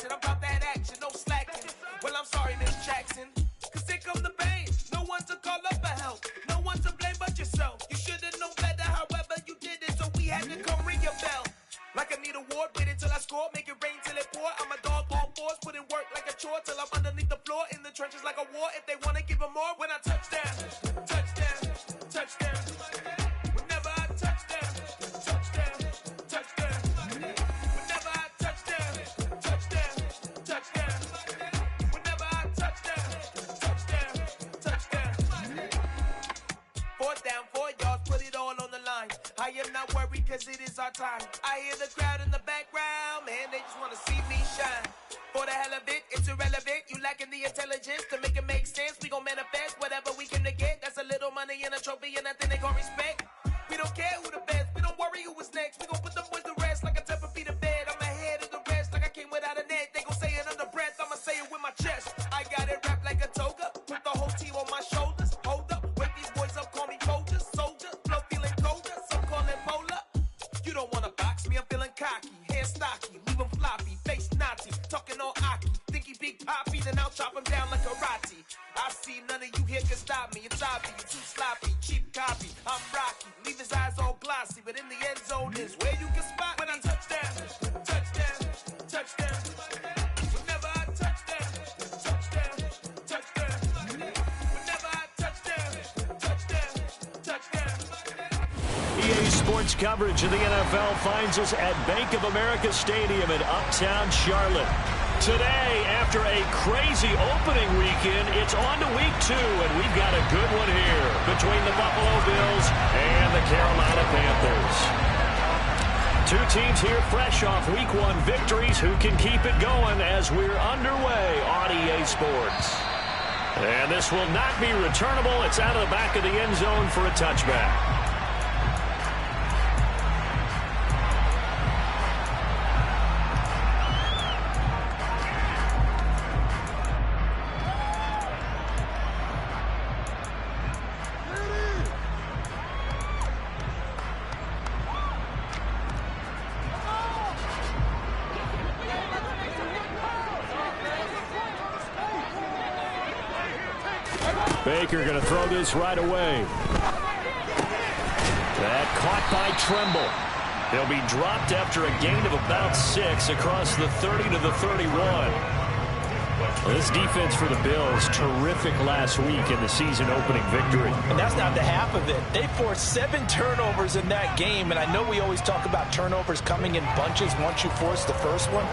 action. I'm about that action, no slacking. Well, I'm sorry, Miss Jackson. Cause here come the pain. No one to call up for help. No one to blame but yourself. You should have known better, however you did it. So we had to come ring your bell. Like I need a ward, wait until I score. Make it rain till it pour. I'm a dog on force, put in work like a chore. Till I'm underneath the floor, in the trenches like a war. If they wanna give them more, when I touch down, touchdown, touchdown. Whenever I touch down, touchdown, touchdown. Whenever I touch down, touchdown, touchdown. Whenever I touch down, touchdown, touchdown. 4th down, 4 yards, put it all on the line. I am not worried cause it is our time. I hear the crowd in the background, man, they just wanna see me shine. For the hell of it, it's irrelevant. You lacking the intelligence to make it make sense. We gon' manifest whatever we can to get. That's a little money and a trophy and nothing they gon' respect. We don't care who the best, we don't worry who is next. We gon' put them boys to rest like a 10 feet of bed. I'm ahead of the rest like I came without a net. They gon' say it under breath, I'ma say it with my chest. I got it wrapped like a toga, put the whole team on my shoulders. Hold up, wake these boys up, call me Folger, soldier. Flow feeling colder, some call it polar. You don't wanna box me, I'm feeling cocky. Hair stocky, leave him floppy, face naughty. Talking all aki, think he big poppy, then I'll chop him down like karate. I see none of you here can stop me. It's obvious, too sloppy, cheap copy. I'm Rocky, leave his eyes all glossy, but in the end zone is where you can spot when I touchdown, touchdown, touchdown. Whenever I touchdown, touchdown, touchdown. Whenever I touchdown, touchdown, touchdown. EA Sports coverage of the NFL finds us at Bank of America Stadium in Uptown Charlotte. Today, after a crazy opening weekend, it's on to week 2, and we've got a good one here between the Buffalo Bills and the Carolina Panthers. Two teams here fresh off week 1 victories who can keep it going as we're underway on EA Sports. And this will not be returnable. It's out of the back of the end zone for a touchback. Baker going to throw this right away. That caught by Tremble. He'll be dropped after a gain of about 6 across the 30 to the 31. Well, this defense for the Bills, terrific last week in the season opening victory. And that's not the half of it. They forced 7 turnovers in that game, and I know we always talk about turnovers coming in bunches once you force the first one,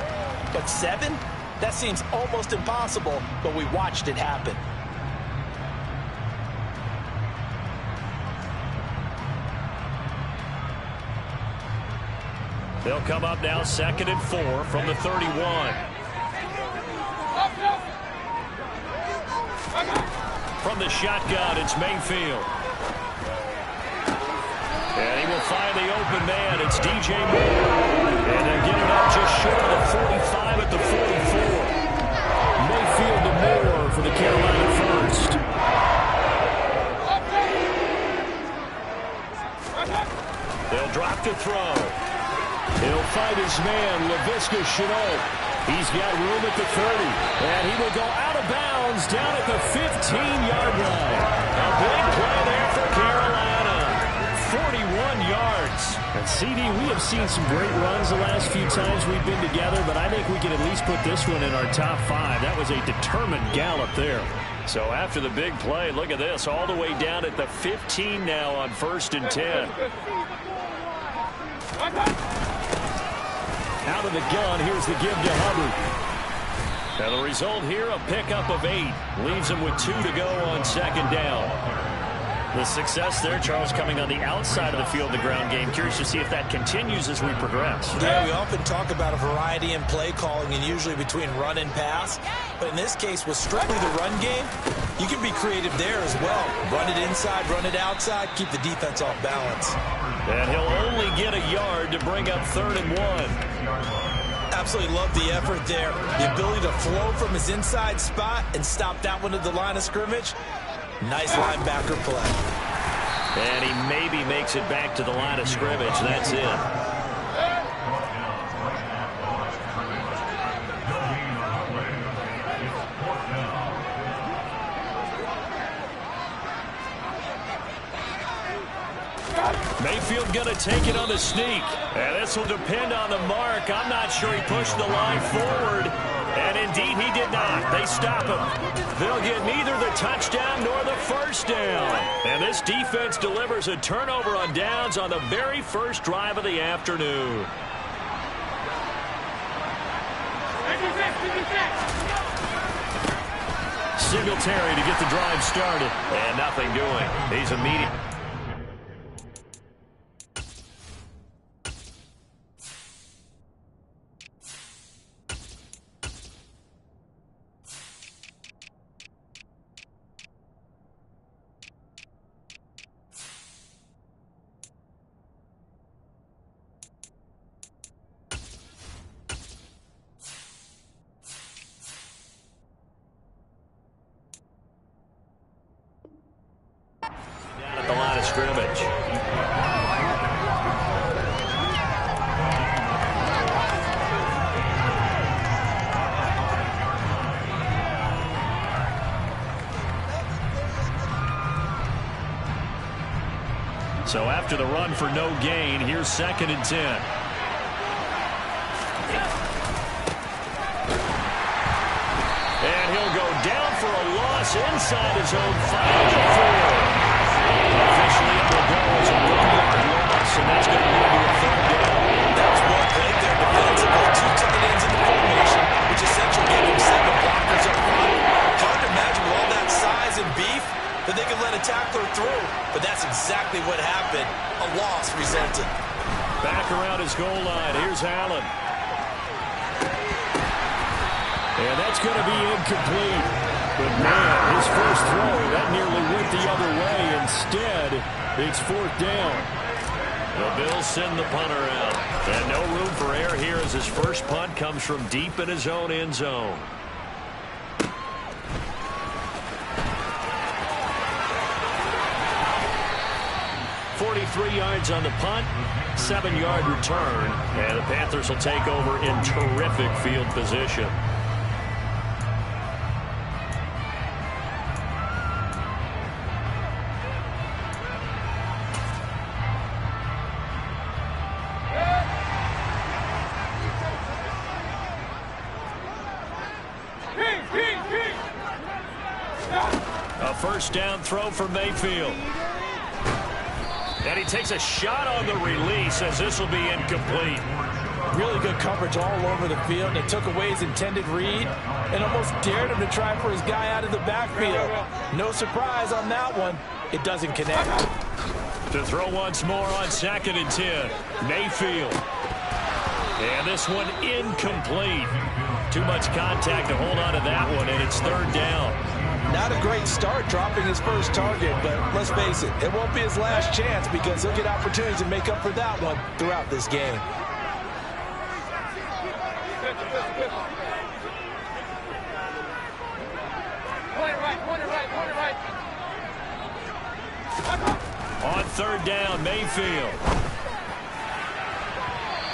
but 7? That seems almost impossible, but we watched it happen. They'll come up now 2nd and 4 from the 31. From the shotgun, it's Mayfield. And he will find the open man. It's DJ Moore. And they'll get it up just short of the 45 at the 44. Mayfield to Moore for the Carolina first. They'll drop to throw. He'll find his man, Laviska Shenault. He's got room at the 30, and he will go out of bounds down at the 15-yard line. A big play there for Carolina. 41 yards. And CD, we have seen some great runs the last few times we've been together, but I think we can at least put this one in our top 5. That was a determined gallop there. So after the big play, look at this, all the way down at the 15 now on 1st and 10. Out of the gun, here's the give to Hubbard. And the result here, a pickup of 8. Leaves him with 2 to go on 2nd down. The success there, Charles, coming on the outside of the field, the ground game. Curious to see if that continues as we progress. Yeah, we often talk about a variety in play calling and usually between run and pass. But in this case, with strictly the run game, you can be creative there as well. Run it inside, run it outside, keep the defense off balance. And he'll only get a yard to bring up 3rd and 1. Absolutely love the effort there. The ability to flow from his inside spot and stop that one at the line of scrimmage. Nice linebacker play. And he maybe makes it back to the line of scrimmage. That's it. Mayfield going to take it on the sneak. And this will depend on the mark. I'm not sure he pushed the line forward. And indeed, he did not. They stop him. They'll get neither the touchdown nor the first down. And this defense delivers a turnover on downs on the very first drive of the afternoon. Singletary to get the drive started. And nothing doing. He's immediate. Scrimmage. So after the run for no gain, here's 2nd and 10. And he'll go down for a loss inside his own 5. Officially, it will go as a 1-yard loss, and that's going to move to a 3rd down. That was well played there defensively. 2 tight ends in the formation, which essentially gave them 7 blockers up front. Hard to imagine with all that size and beef that they could let a tackler through, but that's exactly what happened. A loss resulted. Back around his goal line. Here's Allen. And that's going to be incomplete. But, man, his first throw, that nearly went the other way. Instead, it's 4th down. The Bills send the punter out. And no room for error here as his first punt comes from deep in his own end zone. Yards on the punt, 7-yard return, and the Panthers will take over in terrific field position. A first down throw for Mayfield. And he takes a shot on the release as this will be incomplete. Really good coverage all over the field. They took away his intended read and almost dared him to try for his guy out of the backfield. No surprise on that one. It doesn't connect. To throw once more on 2nd and 10. Mayfield. And this one incomplete. Too much contact to hold on to that one, and it's 3rd down. Not a great start dropping his first target, but let's face it, it won't be his last chance because he'll get opportunities to make up for that one throughout this game. On 3rd down, Mayfield.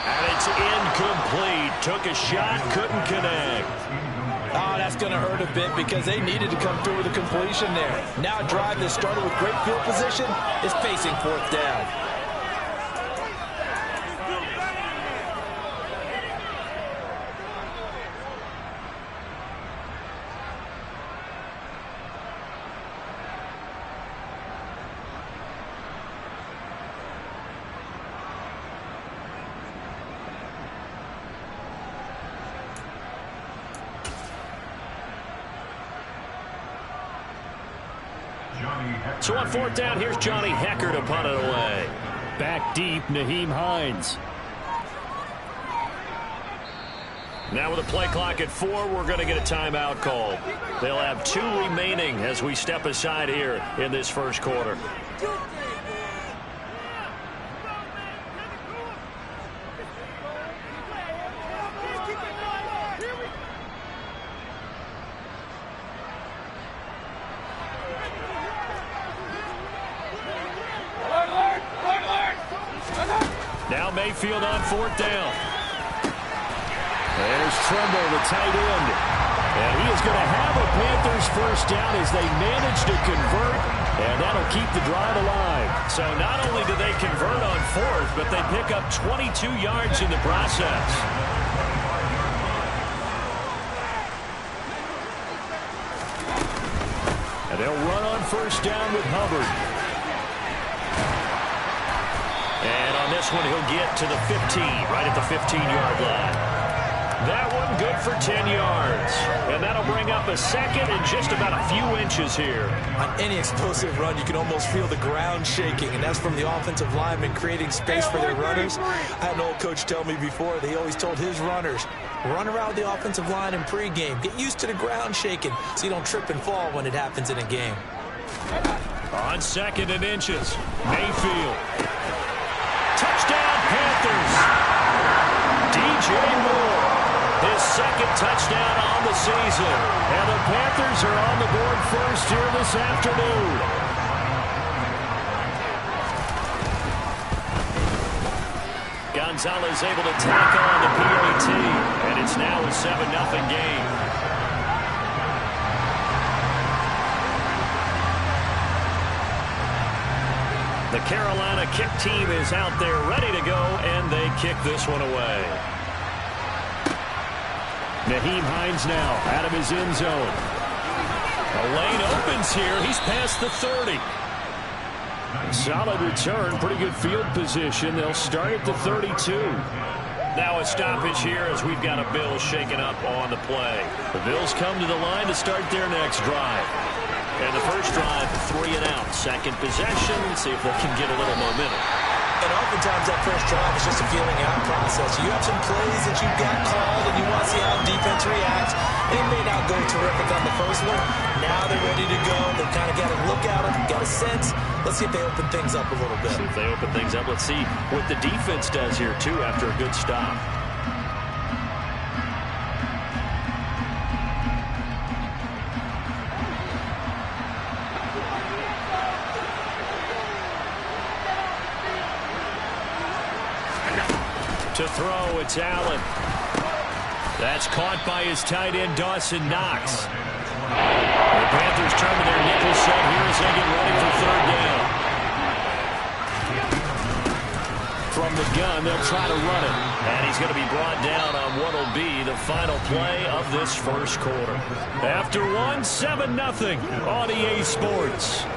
And it's incomplete. Took a shot, couldn't connect. Oh, that's going to hurt a bit because they needed to come through with a completion there. Now a drive that started with great field position is facing 4th down. So on 4th down, here's Johnny Hekker to punt it away. Back deep, Nyheim Hines. Now with a play clock at 4, we're going to get a timeout called. They'll have 2 remaining as we step aside here in this first quarter. Now Mayfield on 4th down. There's Tremble, the tight end. And he is going to have a Panthers first down as they manage to convert, and that'll keep the drive alive. So not only do they convert on fourth, but they pick up 22 yards in the process. And they'll run on first down with Hubbard. And on this one, he'll get to the 15, right at the 15-yard line. That one good for 10 yards. And that'll bring up a second and just about a few inches here. On any explosive run, you can almost feel the ground shaking, and that's from the offensive linemen creating space for their runners. I had an old coach tell me before, he always told his runners, run around the offensive line in pregame. Get used to the ground shaking so you don't trip and fall when it happens in a game. On second and inches, Mayfield. Touchdown, Panthers. DJ Moore. His second touchdown on the season. And the Panthers are on the board first here this afternoon. Gonzalez able to tack on the PAT. And it's now a 7-0 game. The Carolina kick team is out there ready to go, and they kick this one away. Nyheim Hines now out of his end zone. The lane opens here. He's past the 30. Solid return. Pretty good field position. They'll start at the 32. Now a stoppage here as we've got a Bills shaken up on the play. The Bills come to the line to start their next drive. And the first drive, 3 and out. Second possession. See if they can get a little momentum. And oftentimes that first drive is just a feeling out process. You have some plays that you've got called and you want to see how the defense reacts. It may not go terrific on the first one. Now they're ready to go. They've kind of got a look at them, got a sense. Let's see if they open things up a little bit. See if they open things up. Let's see what the defense does here, too, after a good stop. To throw, it's Allen. That's caught by his tight end, Dawson Knox. The Panthers turn to their nickel set here as they get ready for third down. From the gun, they'll try to run it. And he's going to be brought down on what will be the final play of this first quarter. After one, 7-0 on EA Sports.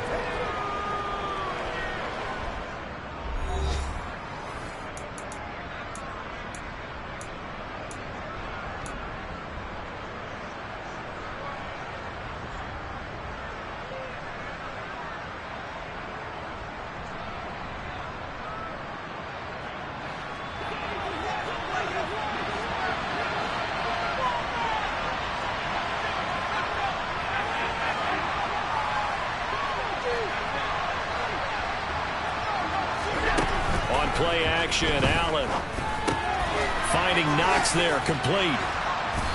Play action, Allen finding Knox there, complete.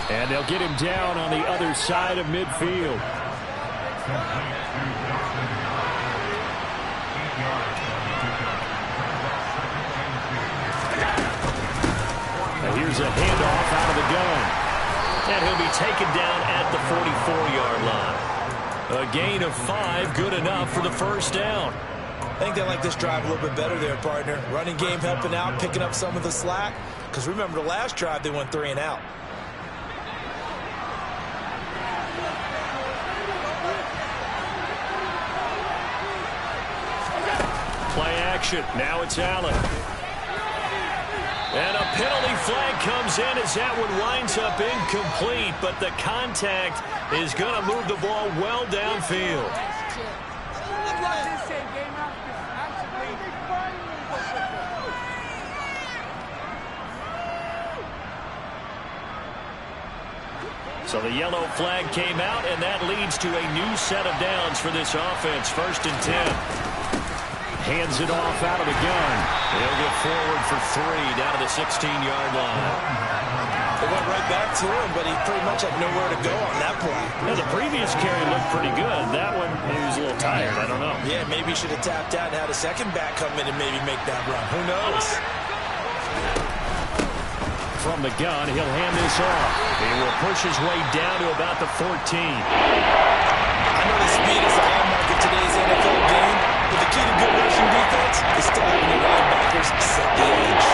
And they'll get him down on the other side of midfield. Now here's a handoff out of the gun. And he'll be taken down at the 44-yard line. A gain of 5, good enough for the first down. I think they like this drive a little bit better there, partner. Running game helping out, picking up some of the slack. Because remember, the last drive, they went 3 and out. Play action. Now it's Allen. And a penalty flag comes in as that one winds up incomplete. But the contact is going to move the ball well downfield. So the yellow flag came out, and that leads to a new set of downs for this offense. 1st and 10. Hands it off out of the gun. They'll get forward for 3 down to the 16-yard line. They went right back to him, but he pretty much had nowhere to go on that play. Now, the previous carry looked pretty good. That one, he was a little tired. I don't know. Yeah, maybe he should have tapped out and had a second back come in and maybe make that run. Who knows? from the gun. He'll hand this off. He will push his way down to about the 14. I know the speed is a hallmark of today's NFL game, but the key to good rushing defense is still having your linebackers set the edge.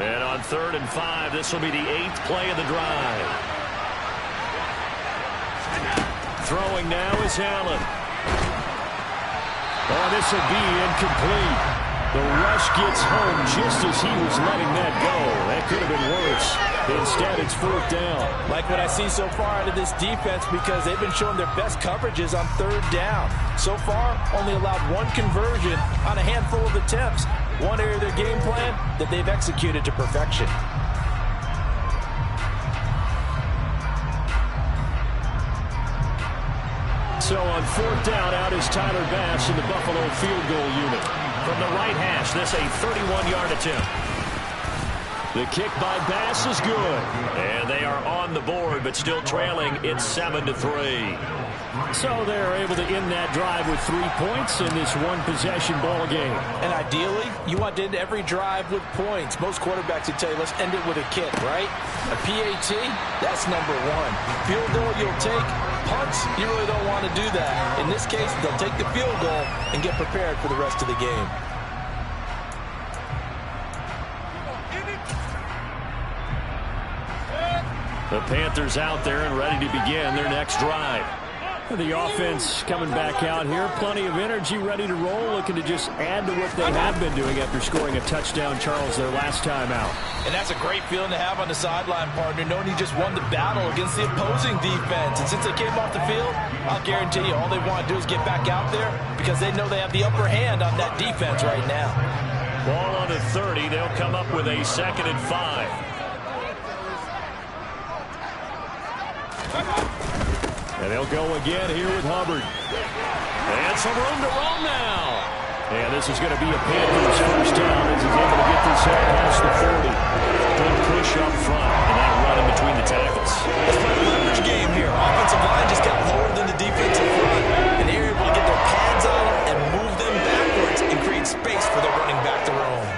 And on 3rd and 5, this will be the 8th play of the drive. Throwing now is Allen. Oh, this will be incomplete. The rush gets home just as he was letting that go. That could have been worse. Instead, it's 4th down. Like what I see so far out of this defense, because they've been showing their best coverages on 3rd down. So far, only allowed 1 conversion on a handful of attempts. One area of their game plan that they've executed to perfection. So on 4th down, out is Tyler Bass in the Buffalo field goal unit. From the right hash, this a 31-yard attempt. The kick by Bass is good. And they are on the board, but still trailing. It's 7-3. So they're able to end that drive with 3 points in this one-possession ball game. And ideally, you want to end every drive with points. Most quarterbacks would tell you, let's end it with a kick, right? A PAT, that's number 1. Field goal you'll take. Punts, you really don't want to do that. In this case, they'll take the field goal and get prepared for the rest of the game. The Panthers out there and ready to begin their next drive. The offense coming back out here. Plenty of energy, ready to roll, looking to just add to what they have been doing after scoring a touchdown, Charles, their last time out. And that's a great feeling to have on the sideline, partner, knowing you just won the battle against the opposing defense. And since they came off the field, I'll guarantee you all they want to do is get back out there because they know they have the upper hand on that defense right now. Ball on the 30. They'll come up with a 2nd and 5. And they'll go again here with Hubbard. And some room to roam now. And this is going to be a Panthers first down as he's able to get this out past the 40. Good push up front and that run in between the tackles. It's like a leverage game here. Offensive line just got lower than the defensive front. And they're able to get their pads on them and move them backwards and create space for the running back to roam.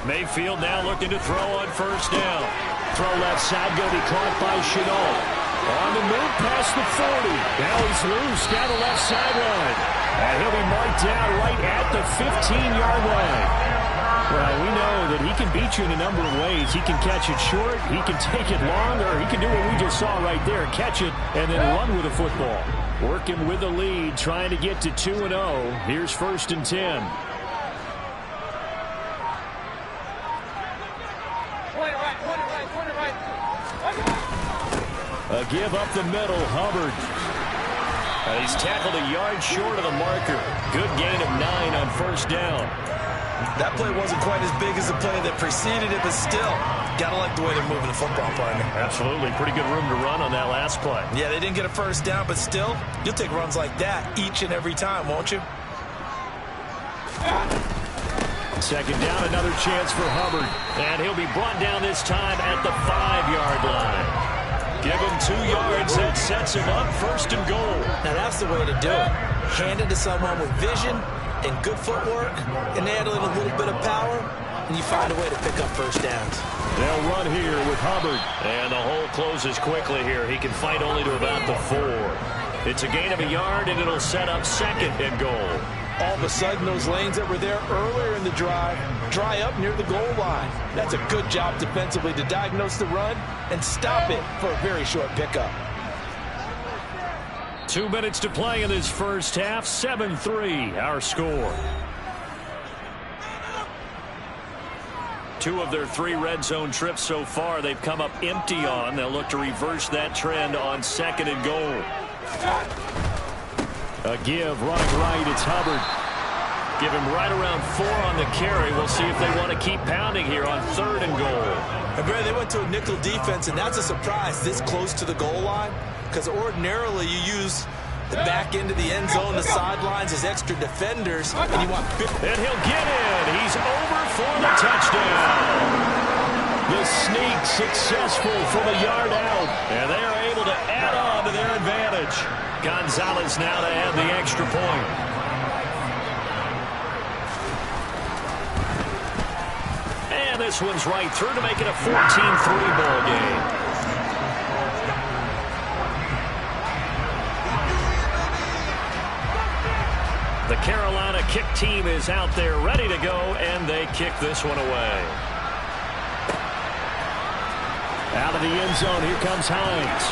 Mayfield now looking to throw on first down. Throw left side, going to be caught by Shenault. On the move past the 40. Now he's loose down the left sideline. And he'll be marked down right at the 15-yard line. Well, we know that he can beat you in a number of ways. He can catch it short, he can take it long, or he can do what we just saw right there, catch it and then run with the football. Working with the lead, trying to get to 2-0. Here's 1st and 10. A give up the middle, Hubbard. He's tackled a yard short of the marker. Good gain of 9 on first down. That play wasn't quite as big as the play that preceded it, but still, gotta like the way they're moving the football, partner. Absolutely. Pretty good room to run on that last play. Yeah, they didn't get a first down, but still, you'll take runs like that each and every time, won't you? 2nd down, another chance for Hubbard. And he'll be brought down this time at the 5-yard line. Give him 2 yards. That sets him up 1st and goal. Now that's the way to do it. Hand it to someone with vision and good footwork, and add a little bit of power, and you find a way to pick up first downs. They'll run here with Hubbard. And the hole closes quickly here. He can fight only to about the 4. It's a gain of a yard, and it'll set up 2nd and goal. All of a sudden, those lanes that were there earlier in the drive dry up near the goal line. That's a good job defensively to diagnose the run and stop it for a very short pickup. 2 minutes to play in this first half. 7-3, our score. 2 of their 3 red zone trips so far they've come up empty on. They'll look to reverse that trend on 2nd and goal. A give, running right, it's Hubbard. Give him right around 4 on the carry. We'll see if they want to keep pounding here on 3rd and goal. And Brad, they went to a nickel defense, and that's a surprise this close to the goal line, because ordinarily you use the back end of the end zone, the sidelines as extra defenders, and you want... And he'll get in. He's over for the touchdown. The sneak successful from a yard out. And they are able to add on to their advantage. Gonzalez now to add the extra point. And this one's right through to make it a 14-3 ball game. The Carolina kick team is out there ready to go, and they kick this one away. Out of the end zone, here comes Hines.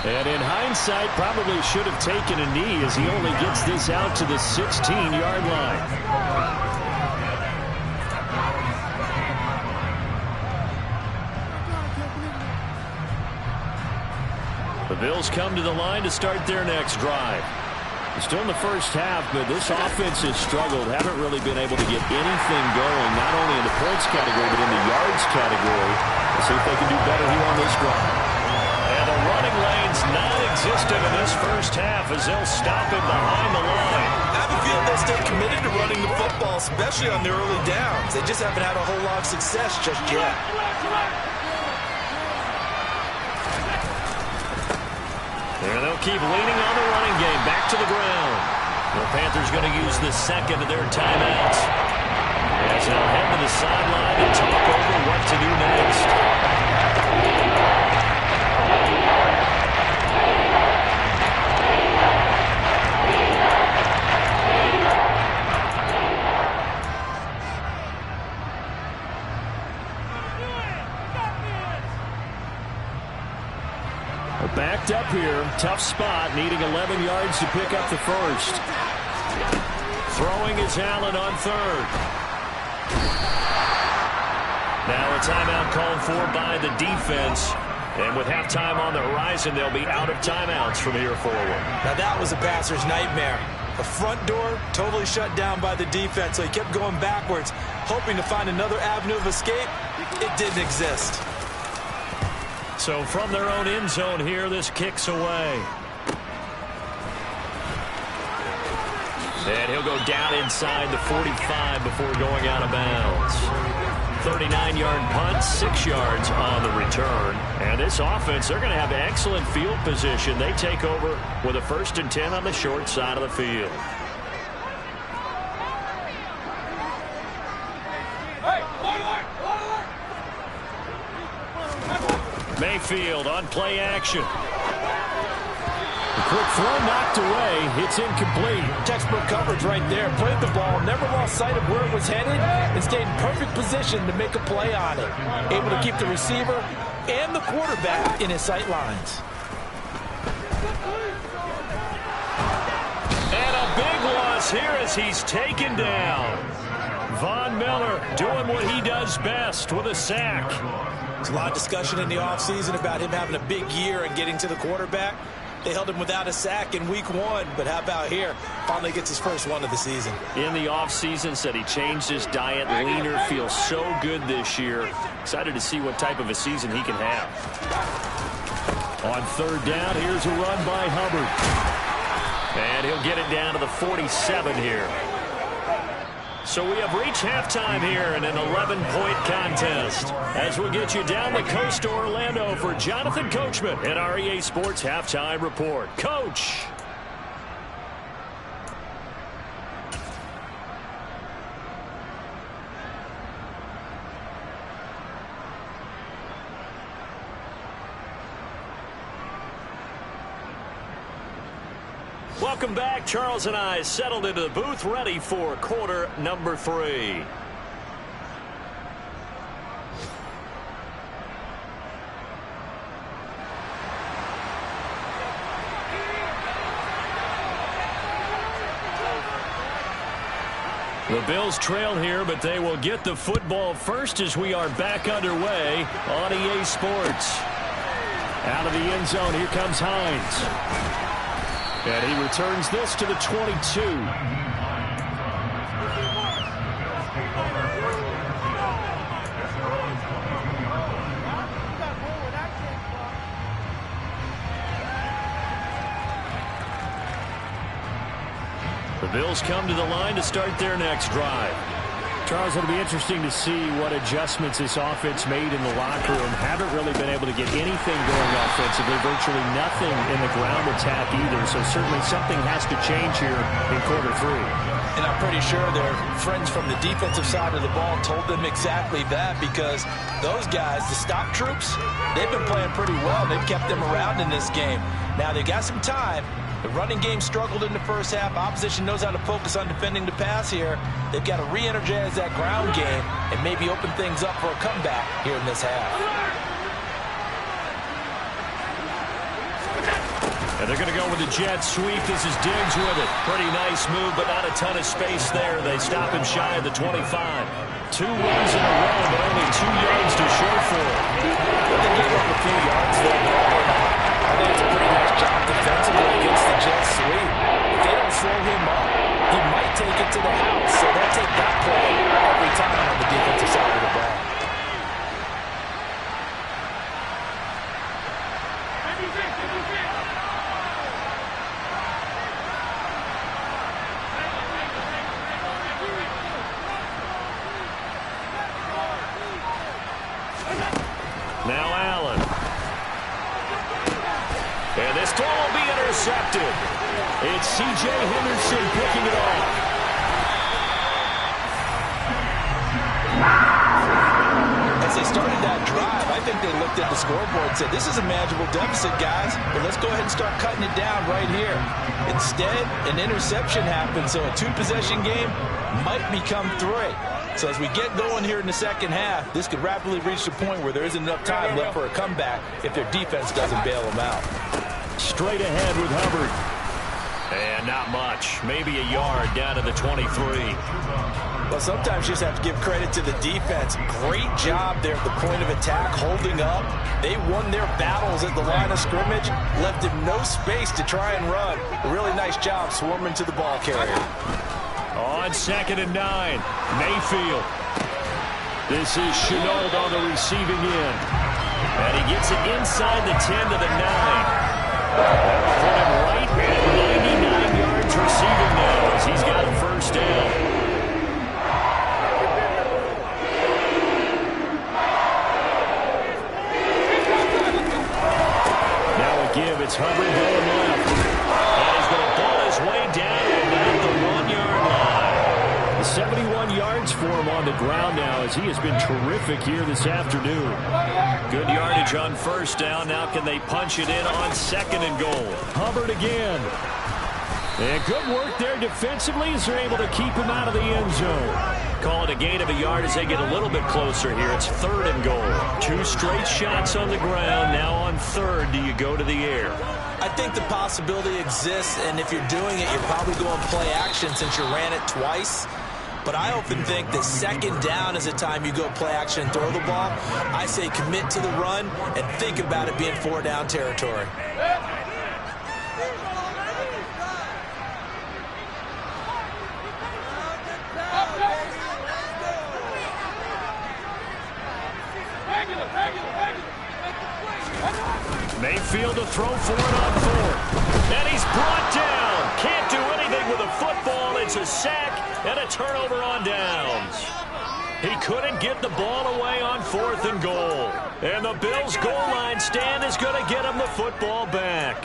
And in hindsight, probably should have taken a knee as he only gets this out to the 16-yard line. The Bills come to the line to start their next drive. Still in the first half, but this offense has struggled. Haven't really been able to get anything going, not only in the points category, but in the yards category. Let's see if they can do better here on this drive. And the running lane's non-existent in this first half as they'll stop him behind the line. I have a feeling they'll stay committed to running the football, especially on the early downs. They just haven't had a whole lot of success just yet. And they'll keep leaning on the running game. Back to the ground. The Panthers going to use the second of their timeouts. As they'll head to the sideline and talk over what to do next. Backed up here, tough spot, needing 11 yards to pick up the first. Throwing is Allen on third. Now a timeout called for by the defense. And with halftime on the horizon, they'll be out of timeouts from here forward. Now that was a passer's nightmare. The front door totally shut down by the defense, so he kept going backwards, hoping to find another avenue of escape. It didn't exist. So from their own end zone here, this kicks away. And he'll go down inside the 45 before going out of bounds. 39-yard punt, 6 yards on the return. And this offense, they're going to have excellent field position. They take over with a 1st and 10 on the short side of the field. Mayfield on play action. The quick throw knocked away. It's incomplete. Textbook coverage right there. Played the ball, never lost sight of where it was headed, and stayed in perfect position to make a play on it. Able to keep the receiver and the quarterback in his sight lines. And a big loss here as he's taken down. Von Miller doing what he does best with a sack. There's a lot of discussion in the offseason about him having a big year and getting to the quarterback. They held him without a sack in week 1, but how about here? Finally gets his first one of the season. In the offseason, said he changed his diet, leaner, feels so good this year. Excited to see what type of a season he can have. On third down, here's a run by Hubbard. And he'll get it down to the 47 here. So we have reached halftime here in an 11-point contest. As we'll get you down the coast to Orlando for Jonathan Coachman at our EA Sports Halftime Report. Coach. Welcome back. Charles and I settled into the booth, ready for quarter number 3. The Bills trail here, but they will get the football first as we are back underway on EA Sports. Out of the end zone, here comes Hines. And he returns this to the 22. The Bills come to the line to start their next drive. Charles, it'll be interesting to see what adjustments this offense made in the locker room. Haven't really been able to get anything going offensively, virtually nothing in the ground attack either. So certainly something has to change here in quarter 3. And I'm pretty sure their friends from the defensive side of the ball told them exactly that, because those guys, the stop troops, they've been playing pretty well. They've kept them around in this game. Now they got some time. The running game struggled in the first half. Opposition knows how to focus on defending the pass here. They've got to re-energize that ground game and maybe open things up for a comeback here in this half. And they're going to go with the jet sweep. This is Diggs with it. Pretty nice move, but not a ton of space there. They stop him shy of the 25. 2 runs in a row, but only 2 yards to show for it. They gave up a few yards there. I think it's a pretty nice job defensively against the jet sweep. If they don't slow him up, he might take it to the house. So they'll take that play every time on the defensive side of the ball. Now Allen. And this throw will be intercepted. It's C.J. Henderson picking it off. As they started that drive, I think they looked at the scoreboard and said, this is a manageable deficit, guys, but let's go ahead and start cutting it down right here. Instead, an interception happened, so a 2-possession game might become 3. So as we get going here in the second half, this could rapidly reach the point where there isn't enough time left for a comeback if their defense doesn't bail them out. Straight ahead with Hubbard. And not much. Maybe a yard down to the 23. Well, sometimes you just have to give credit to the defense. Great job there at the point of attack, holding up. They won their battles at the line of scrimmage, left him no space to try and run. A really nice job swarming to the ball carrier. On 2nd and 9, Mayfield. This is Shenault on the receiving end. And he gets it inside the 10 to the 9. That'll put him right at 99 yards receiving now as he's got a first down. Now a give. It's Hubbard going left. And he's going to ball his way down to about the 1-yard line. 71 yards for him on the ground now as he has been terrific here this afternoon. Good yardage on first down. Now can they punch it in on 2nd and goal? Hubbard again. And good work there defensively as they're able to keep him out of the end zone. Call it a gain of a yard as they get a little bit closer here. It's 3rd and goal. 2 straight shots on the ground. Now on 3rd, do you go to the air? I think the possibility exists, and if you're doing it, you're probably going play action since you ran it twice. But I often think that 2nd down is the time you go play action and throw the ball. I say commit to the run and think about it being 4-down territory. Mayfield to throw for it on 4th. And he's brought down. Can't do anything with a football. It's a sack and a turnover on downs. He couldn't get the ball away on 4th and goal. And the Bills' goal line stand is going to get him the football back.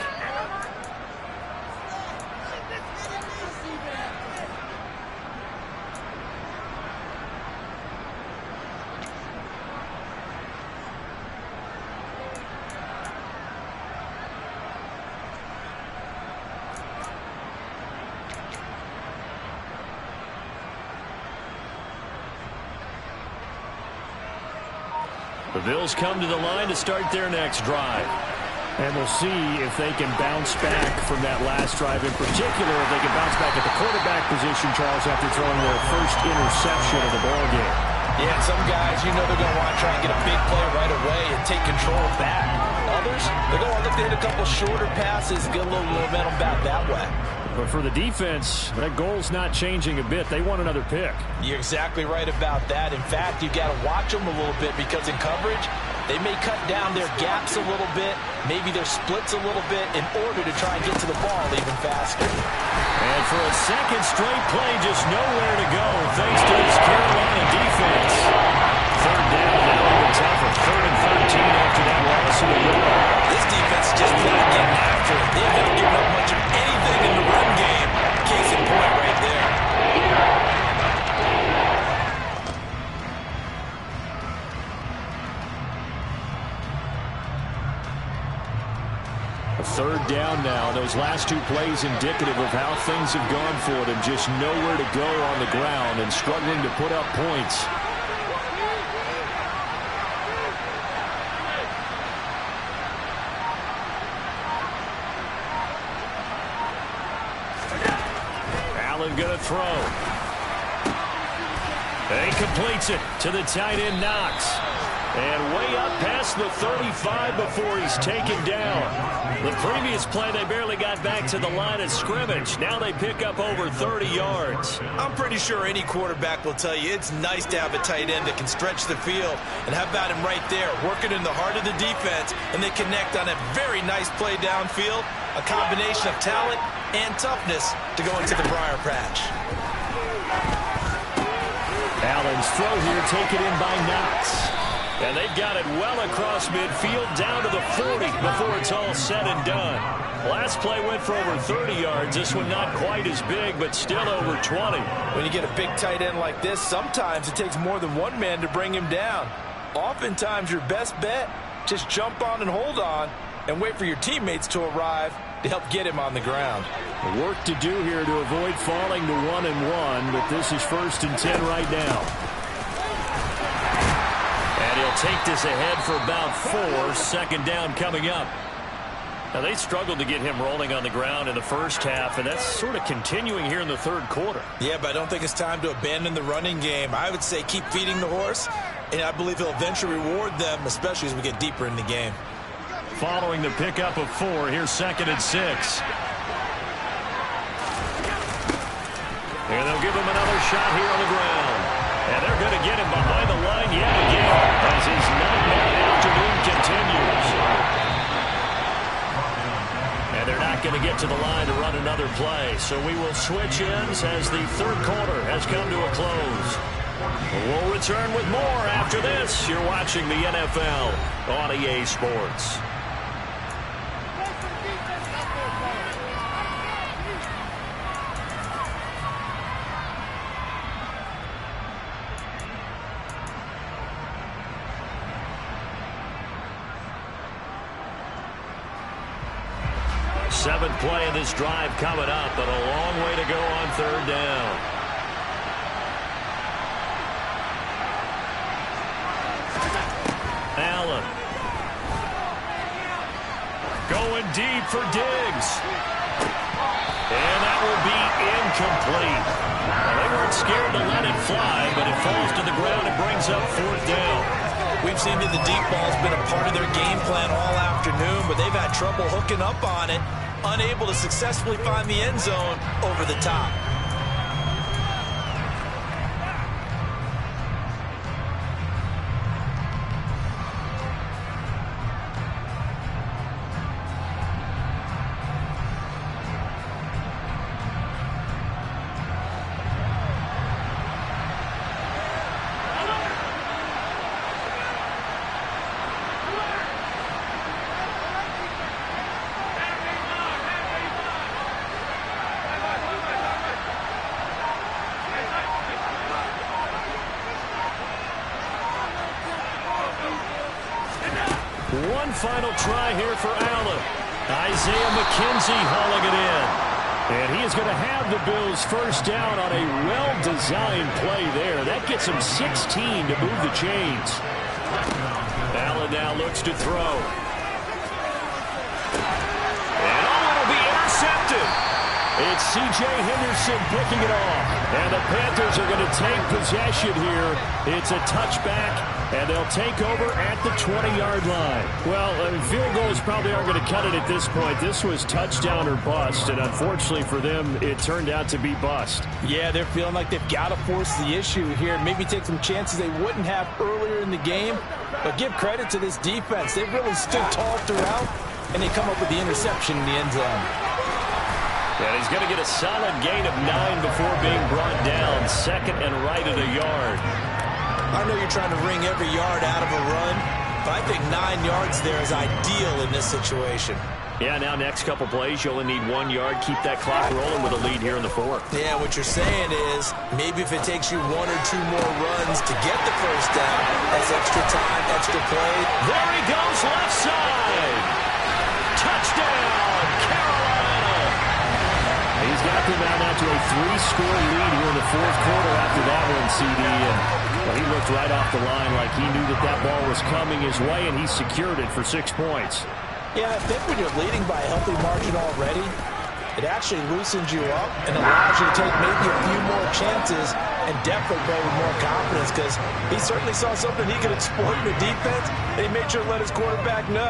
The Bills come to the line to start their next drive. And we'll see if they can bounce back from that last drive. In particular, if they can bounce back at the quarterback position, Charles, after throwing their first interception of the ballgame. Yeah, some guys, you know they're going to want to try and get a big play right away and take control back. Others, they're going to look to hit a couple shorter passes, get a little momentum back that way. But for the defense, that goal's not changing a bit. They want another pick. You're exactly right about that. In fact, you've got to watch them a little bit because in coverage, They may cut down their gaps a little bit, maybe their splits a little bit in order to try and get to the ball even faster. And for a second straight play, just nowhere to go thanks to this Carolina defense. Third down, now even tougher. 3rd and 13 after that loss in the run. This defense just not getting after it. They've not given up much of anything in the run game. Case in point right there. A 3rd down now. Those last 2 plays indicative of how things have gone for them. Just nowhere to go on the ground and struggling to put up points. Allen going to throw. And he completes it to the tight end, Knox. And way up past the 35 before he's taken down. The previous play, they barely got back to the line of scrimmage. Now they pick up over 30 yards. I'm pretty sure any quarterback will tell you it's nice to have a tight end that can stretch the field. And how about him right there, working in the heart of the defense, and they connect on a very nice play downfield. A combination of talent and toughness to go into the briar patch. Allen's throw here taken in by Knox. And they've got it well across midfield down to the 40 before it's all said and done. Last play went for over 30 yards. This one not quite as big, but still over 20. When you get a big tight end like this, sometimes it takes more than one man to bring him down. Oftentimes your best bet, just jump on and hold on and wait for your teammates to arrive to help get him on the ground. Work to do here to avoid falling to 1-1, but this is 1st and 10 right now. And he'll take this ahead for about 4. 2nd down coming up. Now, they struggled to get him rolling on the ground in the first half, and that's sort of continuing here in the 3rd quarter. Yeah, but I don't think it's time to abandon the running game. I would say keep feeding the horse, and I believe he'll eventually reward them, especially as we get deeper in the game. Following the pickup of 4, here's 2nd and 6. And they'll give him another shot here on the ground. And they're going to get him behind the line yet again as his 9-man afternoon continues. And they're not going to get to the line to run another play. So we will switch ends as the 3rd quarter has come to a close. We'll return with more after this. You're watching the NFL on EA Sports. Seventh play of this drive coming up, but a long way to go on 3rd down. Allen. Going deep for Diggs. And that will be incomplete. Well, they weren't scared to let it fly, but it falls to the ground and brings up 4th down. We've seen that the deep ball's been a part of their game plan all afternoon, but they've had trouble hooking up on it, unable to successfully find the end zone over the top. One final try here for Allen. Isaiah McKenzie hauling it in. And he is going to have the Bills 1st down on a well-designed play there. That gets him 16 to move the chains. Allen now looks to throw. And it'll be intercepted. It's C.J. Henderson picking it off. And the Panthers are going to take possession here. It's a touchback And they'll take over at the 20-yard line. Well, field goals probably aren't going to cut it at this point. This was touchdown or bust, and unfortunately for them, it turned out to be bust. Yeah, they're feeling like they've got to force the issue here. Maybe take some chances they wouldn't have earlier in the game. But give credit to this defense. They've really stood tall throughout, and they come up with the interception in the end zone. And he's going to get a solid gain of 9 before being brought down. Second and right at a yard. I know you're trying to wring every yard out of a run, but I think 9 yards there is ideal in this situation. Yeah, now next couple plays, you only need 1 yard. Keep that clock rolling with a lead here in the fourth. Yeah, what you're saying is maybe if it takes you 1 or 2 more runs to get the first down, that's extra time, extra play. There he goes, left side. Touchdown, Carolina. He's got them out to a 3-score lead here in the fourth quarter after that one, CD. And well, he looked right off the line like he knew that ball was coming his way, and he secured it for 6 points. Yeah, I think when you're leading by a healthy margin already, it actually loosens you up and allows you to take maybe a few more chances and definitely play with more confidence, because he certainly saw something he could exploit in the defense, and he made sure to let his quarterback know,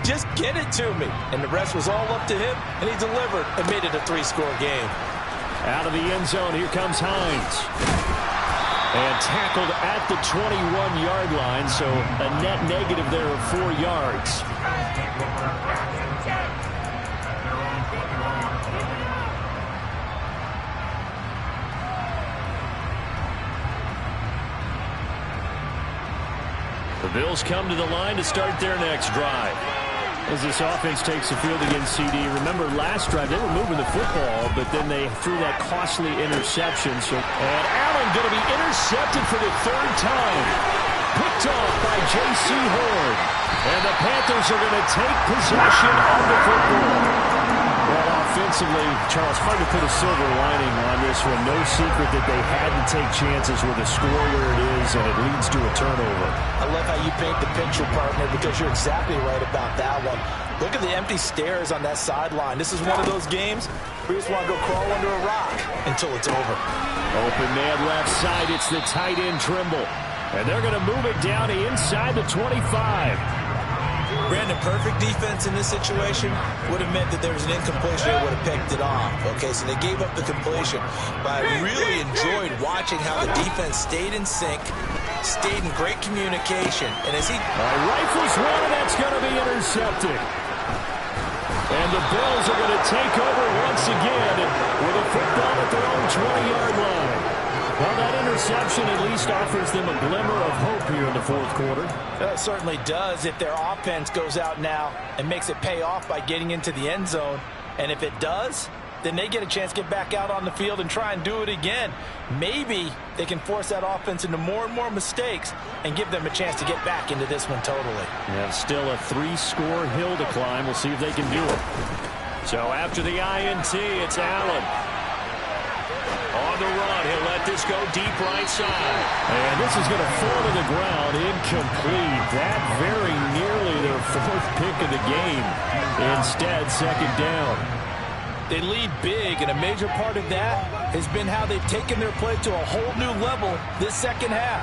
just get it to me. And the rest was all up to him, and he delivered and made it a 3-score game. Out of the end zone, here comes Hines. And tackled at the 21-yard line, so a net negative there of 4 yards. The Bills come to the line to start their next drive. As this offense takes the field against CD. Remember last drive, they were moving the football, but then they threw that costly interception. And Allen going to be intercepted for the 3rd time. Picked off by J.C. Horn. And the Panthers are going to take possession of the football. Well, offensively, Charles, hard to put a silver lining on this one. No secret that they had to take chances with a score where it is, and it leads to a turnover. I love how you paint the picture, partner, because you're exactly right about that one. Look at the empty stares on that sideline. This is one of those games where you just want to go crawl under a rock until it's over. Open man left side. It's the tight end Trimble. And they're going to move it down to inside the 25. Brandon, perfect defense in this situation would have meant that there was an incompletion. They would have picked it off. Okay, so they gave up the completion. But I really enjoyed watching how the defense stayed in sync, stayed in great communication. And as he rifles one, and that's going to be intercepted. And the Bills are going to take over once again with a football at their own 20-yard line. Well, that interception at least offers them a glimmer of hope here in the fourth quarter. It certainly does if their offense goes out now and makes it pay off by getting into the end zone. And if it does, then they get a chance to get back out on the field and try and do it again. Maybe they can force that offense into more and more mistakes and give them a chance to get back into this one totally. Yeah, still a 3-score hill to climb. We'll see if they can do it. So after the INT, it's Allen. On the run, he'll let this go deep right side. And this is going to fall to the ground, incomplete. That very nearly their 4th pick of the game. Instead, 2nd down. They lead big, and a major part of that has been how they've taken their play to a whole new level this second half.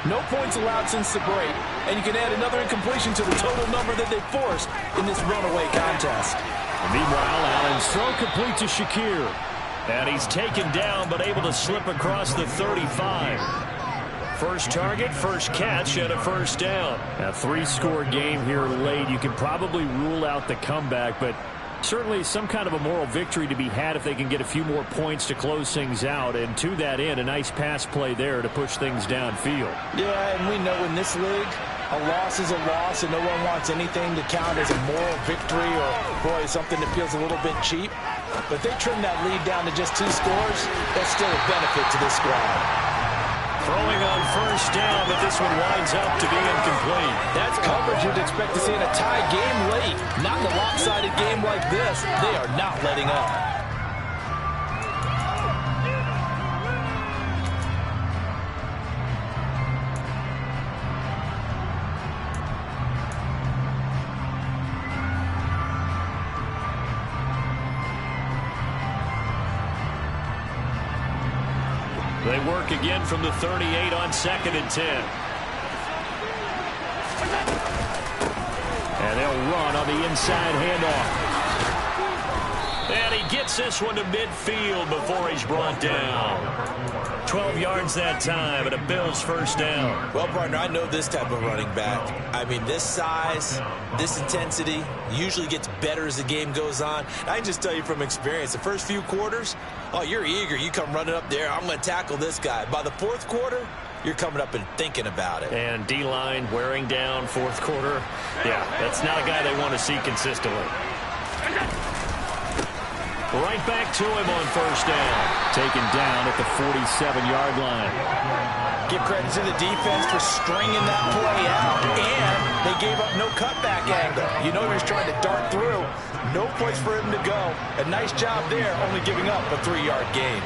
No points allowed since the break, and you can add another incompletion to the total number that they forced in this runaway contest. And meanwhile, Allen's throw complete to Shakir. And he's taken down, but able to slip across the 35. First target, first catch, and a first down. A 3-score game here late. You can probably rule out the comeback, but certainly some kind of a moral victory to be had if they can get a few more points to close things out. And to that end, a nice pass play there to push things downfield. Yeah, and we know in this league, a loss is a loss, and no one wants anything to count as a moral victory or, boy, something that feels a little bit cheap. But if they trim that lead down to just 2 scores, that's still a benefit to this squad. Throwing on first down, but this one winds up to be incomplete. That's coverage you'd expect to see in a tie game late. Not in a lopsided game like this. They are not letting up. They work again from the 38 on 2nd and 10. And they'll run on the inside handoff. And he gets this one to midfield before he's brought down. 12 yards that time, and a Bills first down. Well, partner, I know this type of running back. I mean, this size, this intensity usually gets better as the game goes on. I can just tell you from experience, the first few quarters, oh, you're eager. You come running up there, I'm going to tackle this guy. By the fourth quarter, you're coming up and thinking about it. And D-line wearing down fourth quarter. Yeah, that's not a guy they want to see consistently. Right back to him on first down. Taken down at the 47-yard line. Give credit to the defense for stringing that play out. And they gave up no cutback angle. You know he was trying to dart through. No place for him to go. A nice job there, only giving up a 3-yard gain.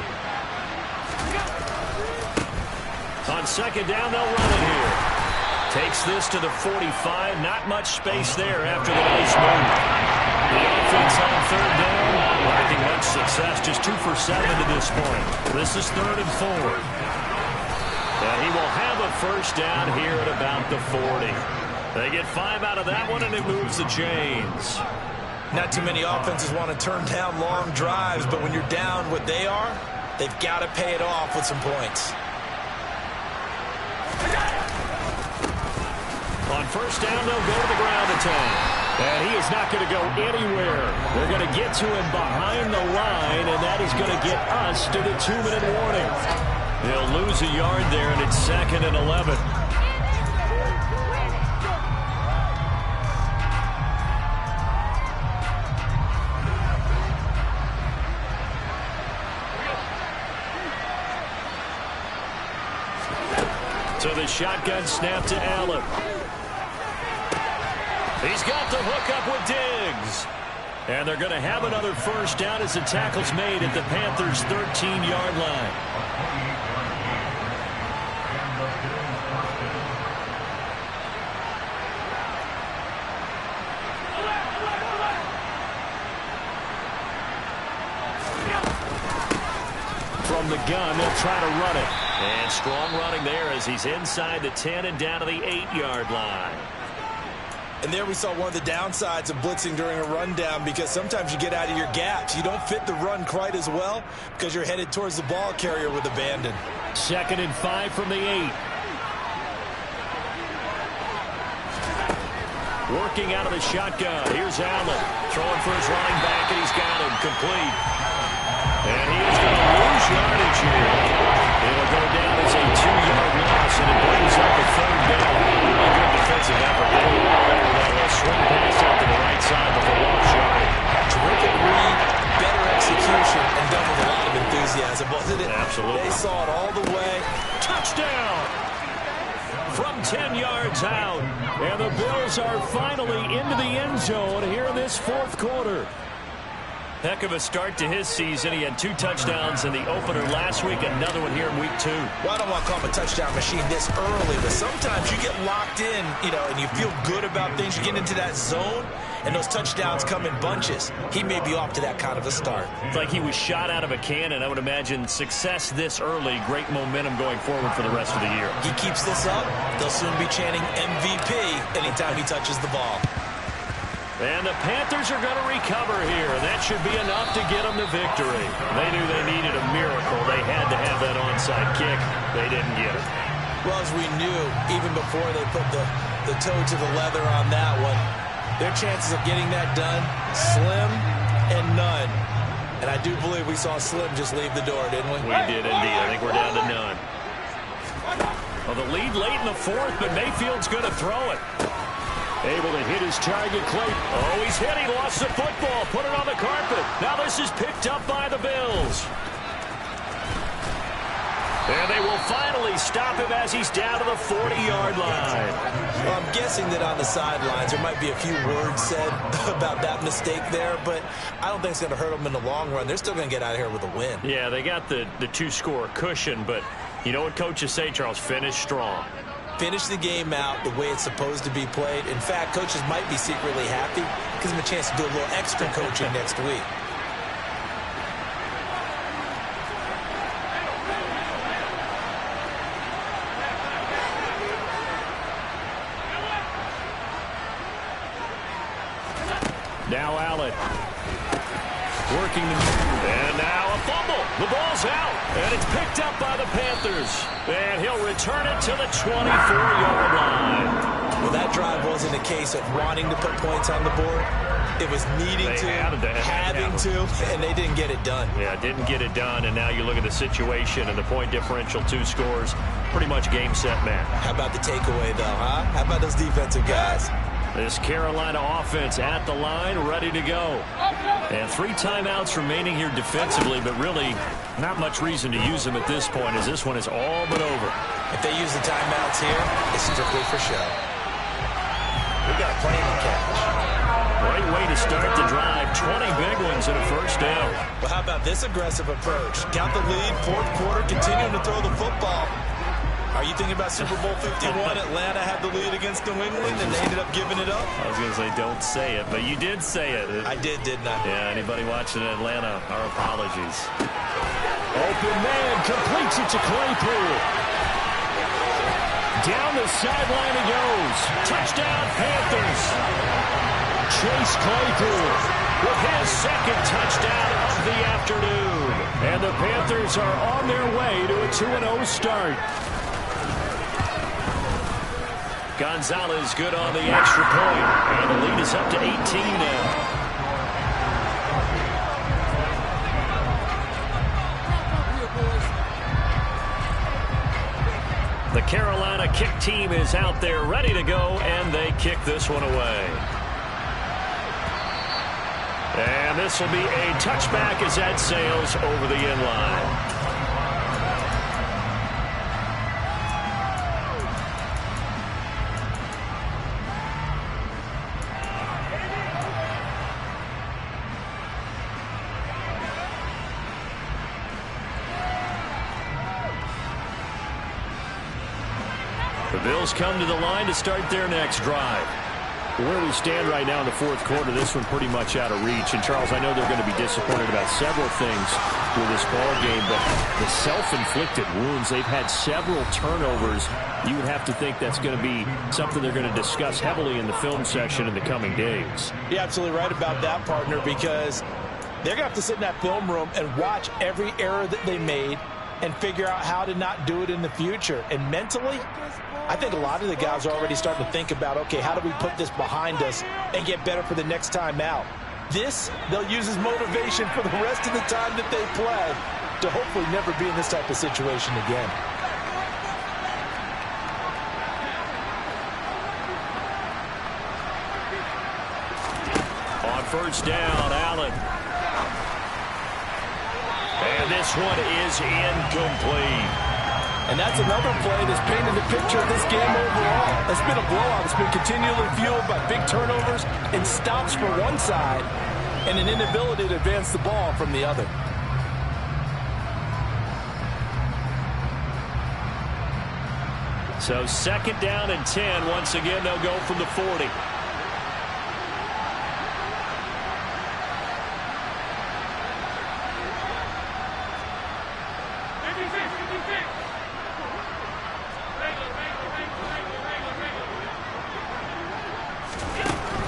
On second down, they'll run it here. Takes this to the 45. Not much space there after the nice move. The offense on third down, lacking much success, just 2 for 7 to this point. This is 3rd and 4. And he will have a first down here at about the 40. They get 5 out of that one, and it moves the chains. Not too many offenses want to turn down long drives, but when you're down what they are, they've got to pay it off with some points. On first down, they'll go to the ground attack. And he is not going to go anywhere. They're going to get to him behind the line, and that is going to get us to the 2-minute warning. They'll lose a yard there, and it's 2nd and 11. So the shotgun snap to Allen. He's got the hook up with Diggs. And they're going to have another first down as the tackle's made at the Panthers' 13-yard line. From the gun, they'll try to run it. And strong running there as he's inside the 10 and down to the 8-yard line. And there we saw one of the downsides of blitzing during a rundown, because sometimes you get out of your gaps. You don't fit the run quite as well because you're headed towards the ball carrier with abandon. 2nd and 5 from the 8. Working out of the shotgun. Here's Allen. Throwing for his running back, and he's got him complete. And he is going to lose yardage here. It'll go down as a 2-yard loss, and it brings up a 3rd down. Really good defensive effort. That swing pass out to the right side before lost yard. Terrific read, better execution, and done with a lot of enthusiasm, wasn't it? Absolutely. They saw it all the way. Touchdown! From 10 yards out. And the Bills are finally into the end zone here in this 4th quarter. Heck of a start to his season. He had 2 touchdowns in the opener last week, another one here in week 2. Well, I don't want to call him a touchdown machine this early, but sometimes you get locked in, and you feel good about things. You get into that zone, and those touchdowns come in bunches. He may be off to that kind of a start. It's like he was shot out of a cannon. I would imagine success this early, great momentum going forward for the rest of the year. He keeps this up, they'll soon be chanting MVP anytime he touches the ball. And the Panthers are going to recover here. That should be enough to get them the victory. They knew they needed a miracle. They had to have that onside kick. They didn't get it. Well, as we knew, even before they put the toe to the leather on that one, their chances of getting that done, slim and none. And I do believe we saw Slim just leave the door, didn't we? We did indeed. I think we're down to none. Well, the lead late in the 4th, but Mayfield's going to throw it. Able to hit his target, Clayton. Oh, he's hit. He lost the football. Put it on the carpet. Now this is picked up by the Bills. And they will finally stop him as he's down to the 40-yard line. Well, I'm guessing that on the sidelines there might be a few words said about that mistake there, but I don't think it's going to hurt them in the long run. They're still going to get out of here with a win. Yeah, they got the 2-score cushion, but you know what coaches say, Charles? Finish strong. Finish the game out the way it's supposed to be played. In fact, coaches might be secretly happy. Gives them a chance to do a little extra coaching next week. working the... And now a fumble. The ball's out, and it's picked up by the Panthers. And he'll return it to the 24-yard line. Well, that drive wasn't a case of wanting to put points on the board. It was needing having to, and they didn't get it done. Yeah, didn't get it done, and now you look at the situation and the point differential, 2 scores, pretty much game, set, match. How about the takeaway, though, huh? How about those defensive guys? This Carolina offense at the line, ready to go. And 3 timeouts remaining here defensively, but really not much reason to use them at this point, as this one is all but over. If they use the timeouts here, it's strictly for show. We got plenty to catch. Great way to start the drive. 20 big ones and a first down. Well, how about this aggressive approach? Count the lead, 4th quarter, continuing to throw the football. Are you thinking about Super Bowl 51? Atlanta had the lead against New England, and they ended up giving it up? I was going to say, don't say it, but you did say it. I didn't I? Yeah, anybody watching Atlanta, our apologies. Open man, completes it to Claypool. Down the sideline it goes. Touchdown, Panthers. Chase Claypool with his 2nd touchdown of the afternoon. And the Panthers are on their way to a 2-0 start. Gonzalez good on the extra point. And the lead is up to 18 now. The Carolina kick team is out there ready to go, and they kick this one away. And this will be a touchback as that sails over the end line. The Bills come to the line to start their next drive. Where we stand right now in the 4th quarter, this one pretty much out of reach. And, Charles, I know they're going to be disappointed about several things with this ball game, but the self-inflicted wounds, they've had several turnovers. You would have to think that's going to be something they're going to discuss heavily in the film section in the coming days. You're absolutely right about that, partner, because they're going to have to sit in that film room and watch every error that they made and figure out how to not do it in the future. And mentally, I think a lot of the guys are already starting to think about, okay, how do we put this behind us and get better for the next time out? This, they'll use as motivation for the rest of the time that they play to hopefully never be in this type of situation again. On first down, Allen. And this one is incomplete. And that's another play that's painted the picture of this game overall. It's been a blowout. It's been continually fueled by big turnovers and stops for one side and an inability to advance the ball from the other. So 2nd down and 10. Once again, they'll go from the 40.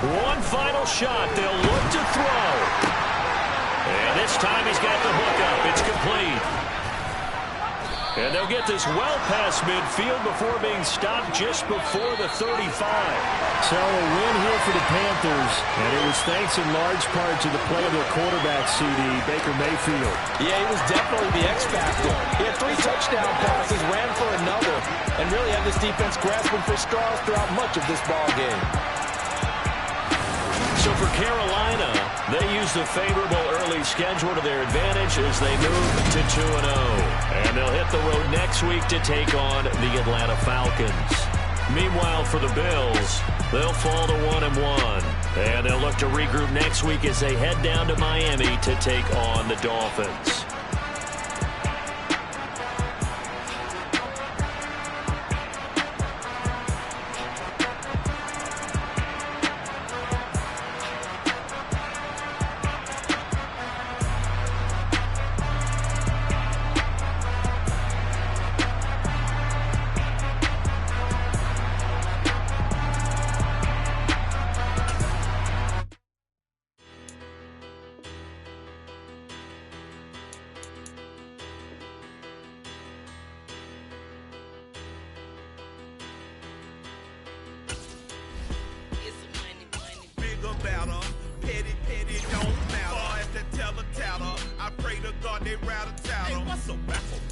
One final shot. They'll look to throw. And this time he's got the hook up. It's complete. And they'll get this well past midfield before being stopped just before the 35. So a win here for the Panthers. And it was thanks in large part to the play of their quarterback, CD, Baker Mayfield. Yeah, he was definitely the X factor. He had 3 touchdown passes, ran for another, and really had this defense grasping for straws throughout much of this ball game. So for Carolina, they use the favorable early schedule to their advantage as they move to 2-0. And they'll hit the road next week to take on the Atlanta Falcons. Meanwhile, for the Bills, they'll fall to 1-1. And they'll look to regroup next week as they head down to Miami to take on the Dolphins.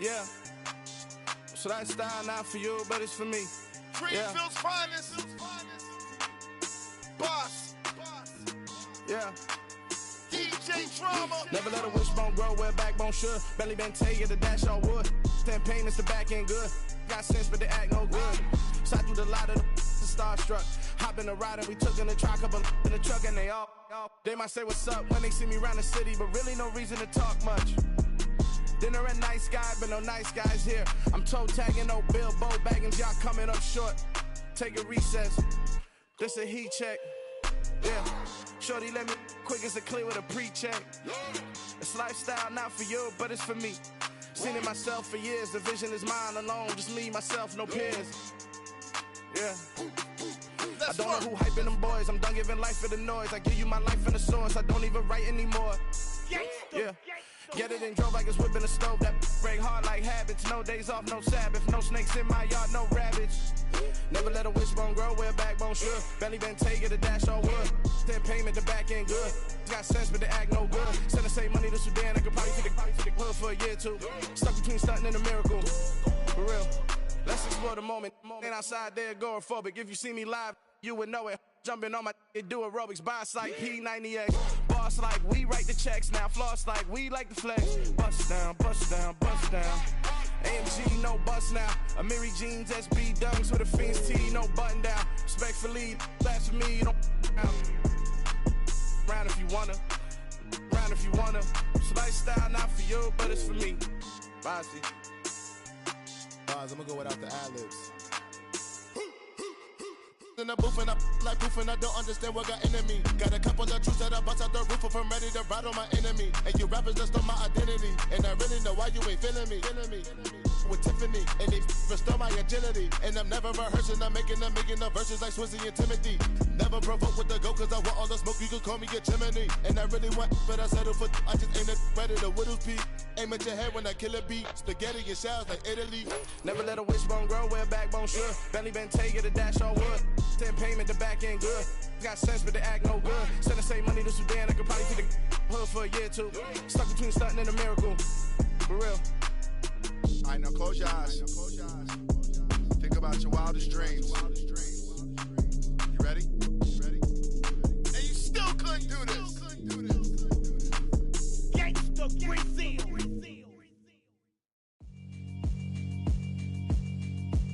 Yeah. So that style not for you, but it's for me. Greenfield's finest. Boss. Yeah. DJ Drama. Never let a wishbone grow where a backbone should. Belly been take the dash all wood. 10 payments, the back end good. Got sense, but they act no good. So I threw the lot of the starstruck. Hop in the ride and we took in the truck, couple in the truck, and they might say what's up when they see me around the city, but really no reason to talk much. Dinner at Nice Guy, but no nice guys here. I'm toe tagging, no Bilbo baggins, y'all coming up short. Take a recess. This a heat check. Yeah. Shorty let me quick as a clear with a pre-check. It's lifestyle not for you, but it's for me. Seen it myself for years. The vision is mine alone. Just me, myself, no peers. Yeah. I don't know who hyping them boys. I'm done giving life for the noise. I give you my life in the source. I don't even write anymore. Yeah. Get it and drove like it's whipping a stove. That break hard like habits. No days off, no Sabbath. No snakes in my yard, no rabbits. Never let a wishbone grow where a backbone should. Belly been take the dash all wood. 10 payment, the back end good. Got sense, but they act no good. Send the same money to Sudan. I could probably take the hood for a year or two. Stuck between stunting and a miracle. For real. Let's explore the moment. Ain't outside there agoraphobic. If you see me live, you would know it. Jumping on my do aerobics, boss like P90X. Boss like we write the checks now. Floss like we like the flex. Bust down, bust down, bust down. AMG, no bust now. Amiri jeans, SB dunks with a Fiends T, no button down. Respectfully, that's for me, you don't round if you wanna. Round if you wanna. It's lifestyle not for you, but it's for me. Bossy. I'm gonna go without the ad-libs. In the booth and I like proof and I don't understand what got into me. Got a couple of truths that I bust out the roof if I'm ready to ride on my enemy. And you rappers just stole my identity. And I really know why you ain't feeling me. With Tiffany, and they restore my agility. And I'm never rehearsing, I'm making a million of verses like Swizzy and Timothy. Never provoke with the go, cause I want all the smoke, you can call me a chimney. And I really want, but I settle for, I just ain't ready to Whittles Peak. Aim at your head when I kill a beat. Spaghetti and shells like Italy. Never let a wishbone grow where a backbone should. Belly been take the dash all wood. 10 payment, the back end good. Got sense, but they act no good. Send the same money to Sudan, I could probably take the hood for a year or two. Stuck between stunting and a miracle. For real. Alright, now close your eyes. Think about your wildest dreams. You ready? And you still couldn't do this. Gangsta Brazil.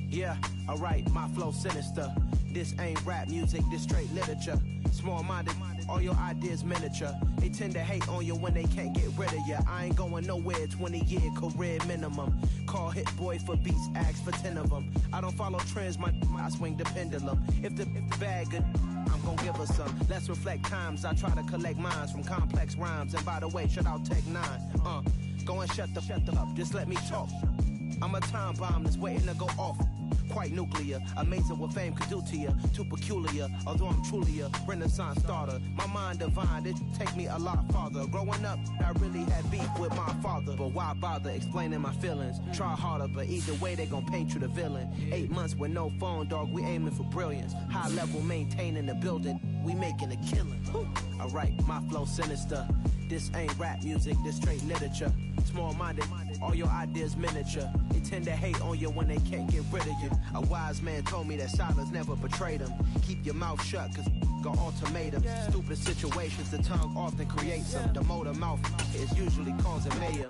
Yeah, alright, my flow sinister. This ain't rap music, this straight literature. Small-minded, all your ideas miniature. They tend to hate on you when they can't get rid of you. I ain't going nowhere, 20-year career minimum. Call Hit Boy for beats, ask for 10 of them. I don't follow trends, I swing the pendulum. If the bag good, I'm gon' give her some. Let's reflect times, I try to collect minds from complex rhymes. And by the way, shout out Tech 9. Go and shut the up, just let me talk. I'm a time bomb that's waiting to go off. Quite nuclear, amazing what fame could do to you. Too peculiar, although I'm truly a renaissance starter. My mind divine, it take me a lot farther. Growing up, I really had beef with my father. But why bother explaining my feelings? Try harder, but either way they gon' paint you the villain. 8 months with no phone, dog, we aiming for brilliance. High level maintaining the building, we making a killing. Alright, my flow sinister. This ain't rap music, this straight literature. Small-minded, all your ideas miniature. They tend to hate on you when they can't get rid of you. A wise man told me that silence never betrayed him. Keep your mouth shut, cause got ultimatums. Stupid situations, the tongue often creates them. The motor mouth is usually causing mayhem.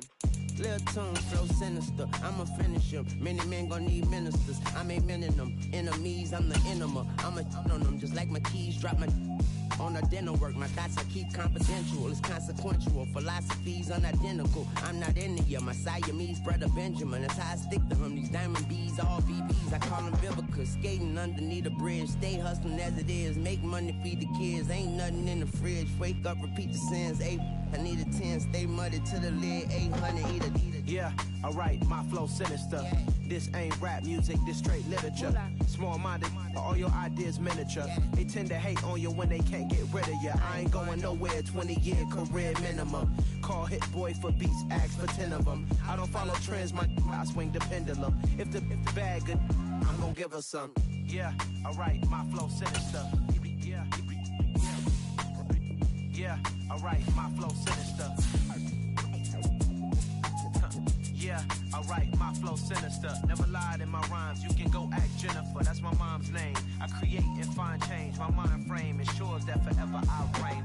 Lil' tongue flow sinister, I'ma finish him. Many men gon' need ministers, I'm aiming them. Enemies, I'm the enema. I'ma on them just like my keys, drop my on the dinner work. My thoughts I keep confidential, it's consequential. Philosophies unidentical, I'm not into you. My Siamese brother Benjamin, that's how I stick to him. These diamond bees, all BBs, I call them Vivica. Skating underneath the bridge, stay hustling as it is. Make money, feed the kids, ain't nothing in the fridge. Wake up, repeat the sins, I need a 10, stay muddy to the lid, 800, eat it. Yeah, alright, my flow sinister. This ain't rap music, this straight literature. Small-minded, all your ideas miniature. They tend to hate on you when they can't get rid of you. I ain't going nowhere, 20-year career minimum. Call Hit Boy for beats, ask for 10 of them. I don't follow trends, I swing the pendulum. If the bag good, I'm gon' give her some. Yeah, alright, my flow sinister. Yeah, alright, my flow sinister. Yeah, I write my flow sinister. Never lied in my rhymes. You can go ask Jennifer. That's my mom's name. I create and find change. My mind frame ensures that forever I reign.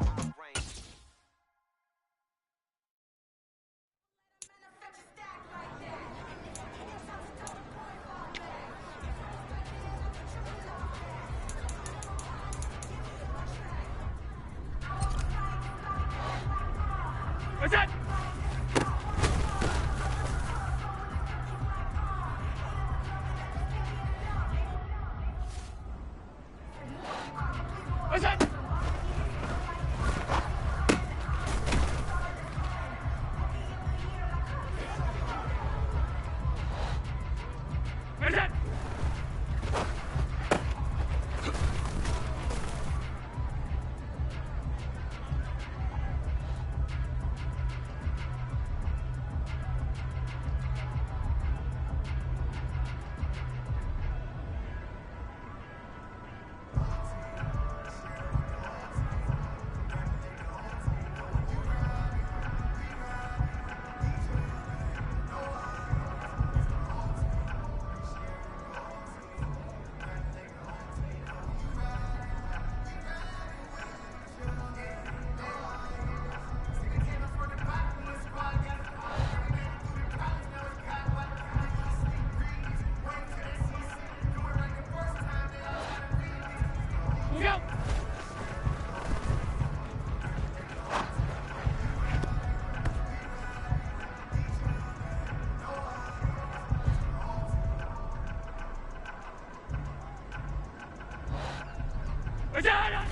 What's that? What's that? Where's that? Go! What's that?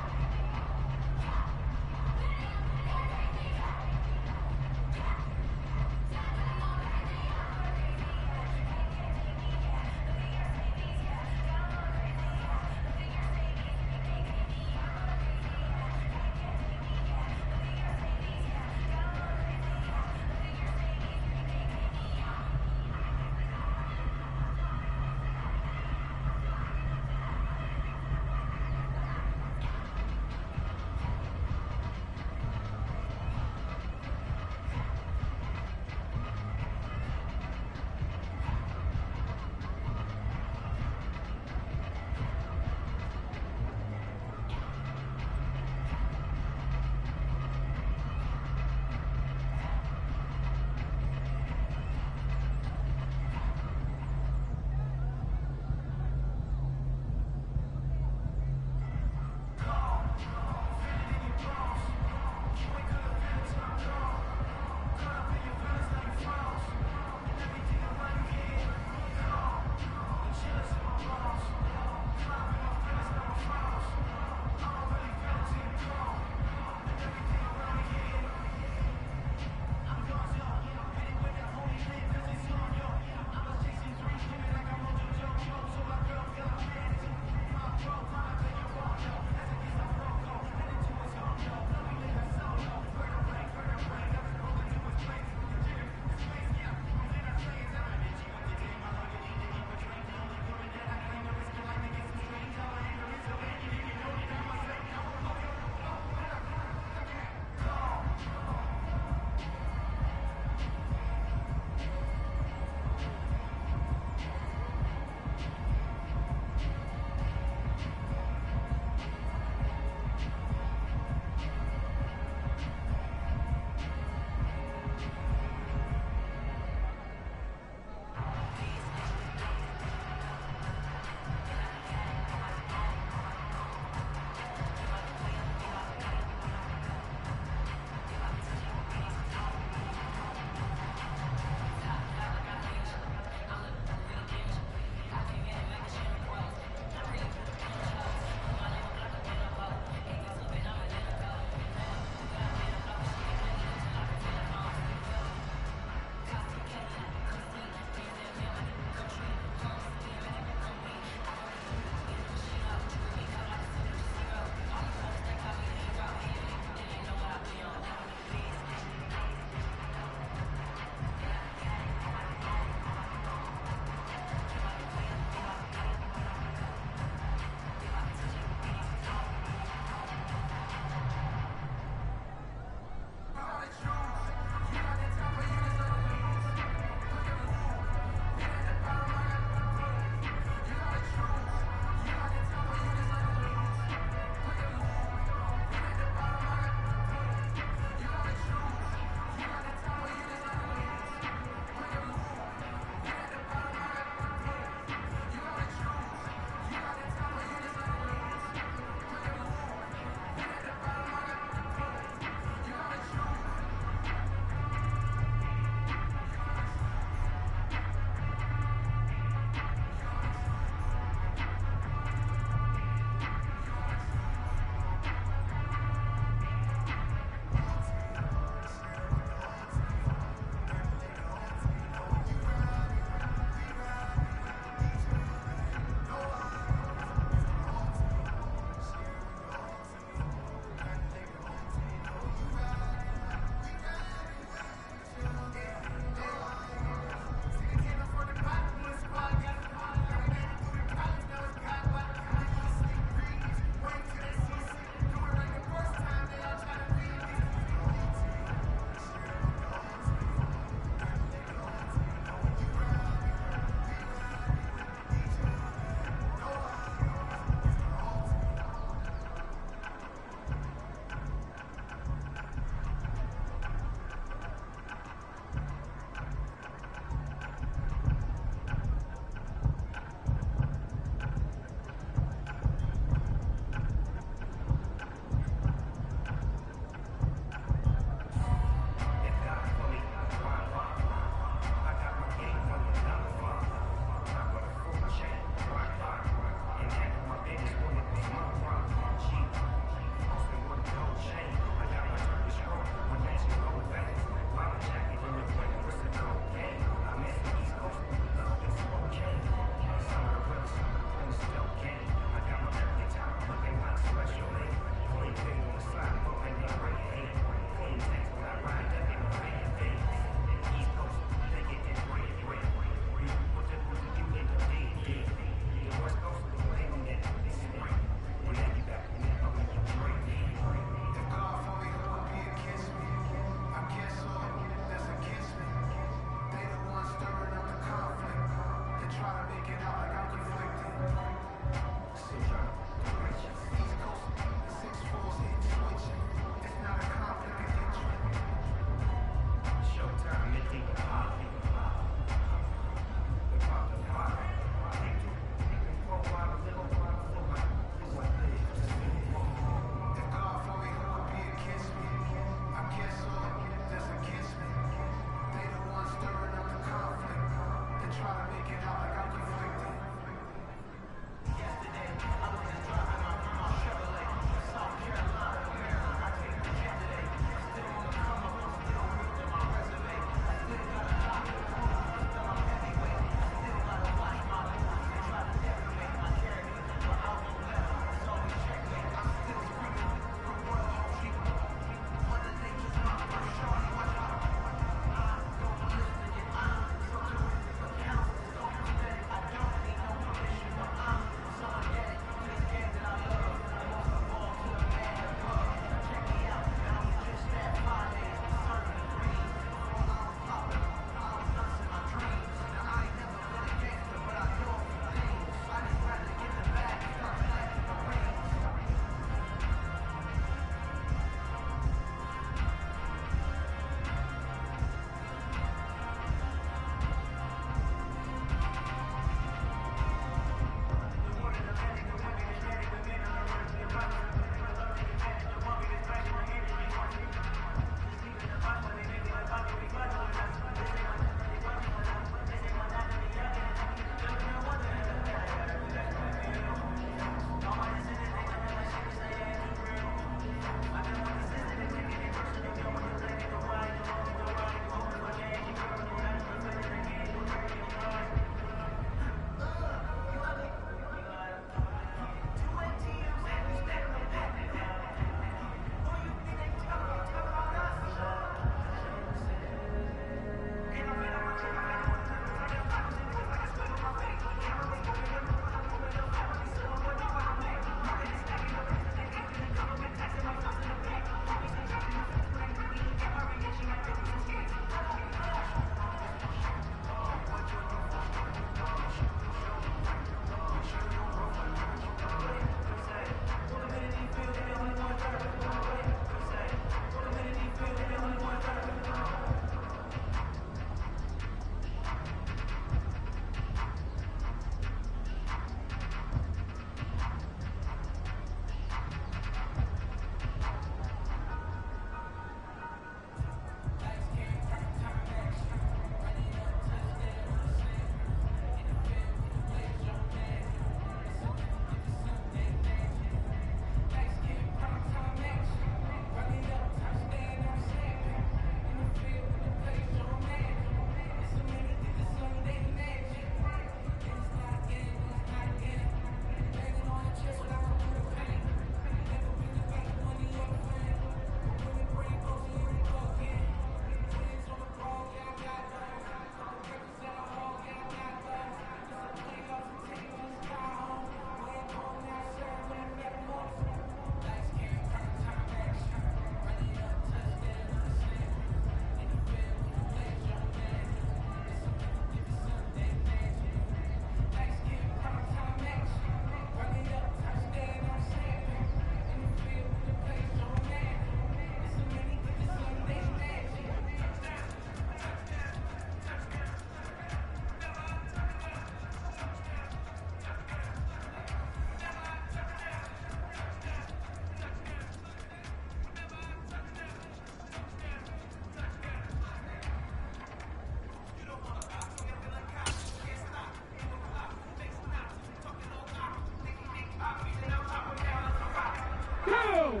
Go!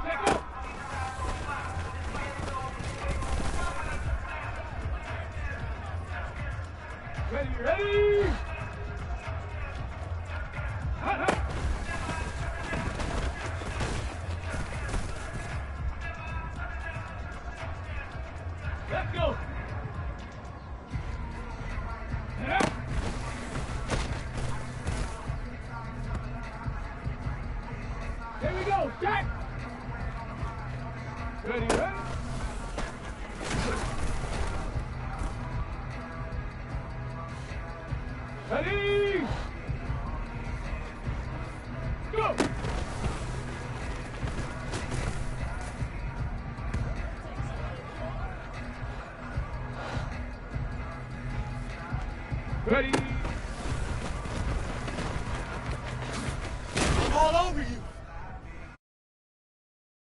Let go! Ready, ready! Hot, hot! Let's go! Yeah. Here we go, Jack! Ready, ready? Ready! Go! Ready! I'm all over you.